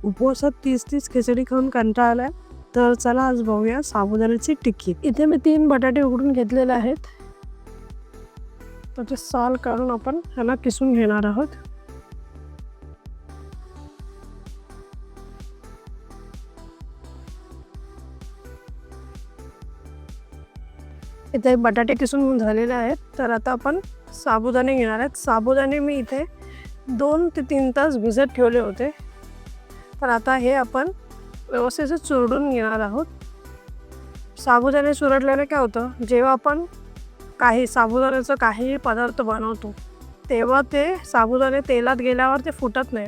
उपवासात 30-30 खिचडी खाऊन कंटाळा आलाय, तर चला आज बघूया साबुदाण्याची टिक्की. इथे मी 3 बटाटे उकडून घेतलेले आहेत. त्याचे साल काढून आपण ह्याला किसून घेणार आहोत. इथे बटाटे किसून झालेले आहेत. तर आता आपण साबुदाणे घेणार आहेत. साबुदाणे मी इथे 2 ते 3 तास भिजत ठेवले होते. तर आता हे आपण व्यवस्थित चुरडून घेणार आहोत. साबुदाणे चुरडल्याने काय होतं, जेव्हा आपण साबुदाण्याचं काही पदार्थ बनवतो तेव्हा ते साबुदाणे तेलात गेल्यावर ते फुटत नाही.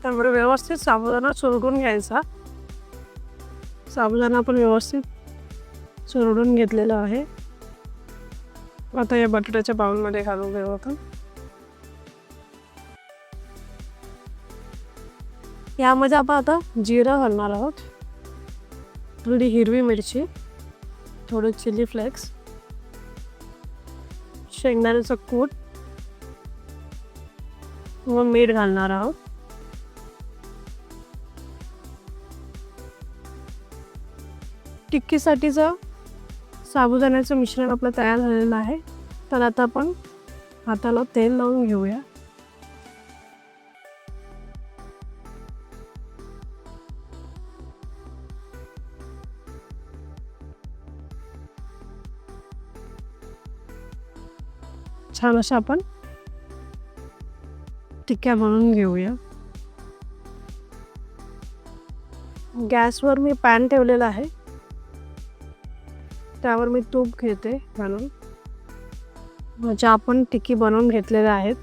त्यामुळे व्यवस्थित साबुदाणा चुरडून घ्यायचा. साबुदाणा आपण व्यवस्थित चुरडून घेतलेला आहे. आता या बटाट्याच्या बाउलमध्ये घालून घेऊ आपण. यामध्ये आपण आता जिरं घालणार आहोत, थोडी हिरवी मिरची, थोडं चिली फ्लेक्स, शेंगदाण्याचं कूट व मीठ घालणार आहोत. टिक्कीसाठीचं साबुदाण्याचं मिश्रण आपलं तयार झालेलं आहे. तर आता आपण हाताला तेल लावून घेऊया. छान अशा आपण टिक्क्या बनवून घेऊया. गॅसवर मी पॅन ठेवलेला आहे, त्यावर मी तूप घेते घालून. ज्या आपण टिक्की बनवून घेतलेल्या आहेत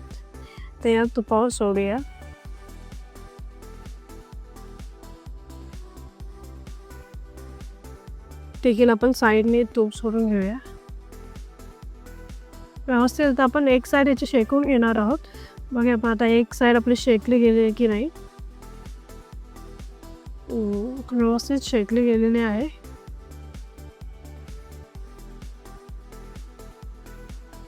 ते या तुपावर सोडूया. टिक्कीला आपण साईडने तूप सोडून घेऊया. व्यवस्थित आपण एक साईड याची शेकून घेणार आहोत. बघा आपण आता एक साईड आपली शेकली गेली की नाही. व्यवस्थित शेकली गेलेली आहे.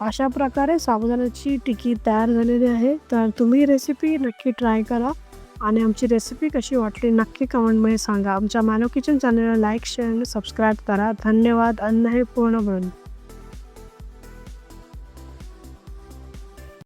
अशा प्रकारे साबुदाण्याची टिक्की तयार झालेली आहे. तर तुम्ही रेसिपी नक्की ट्राय करा आणि आमची रेसिपी कशी वाटली नक्की कमेंटमध्ये सांगा. आमच्या मानव किचन चॅनलला लाईक, शेअर आणि सबस्क्राईब करा. धन्यवाद. अन्न हे पूर्ण बनवून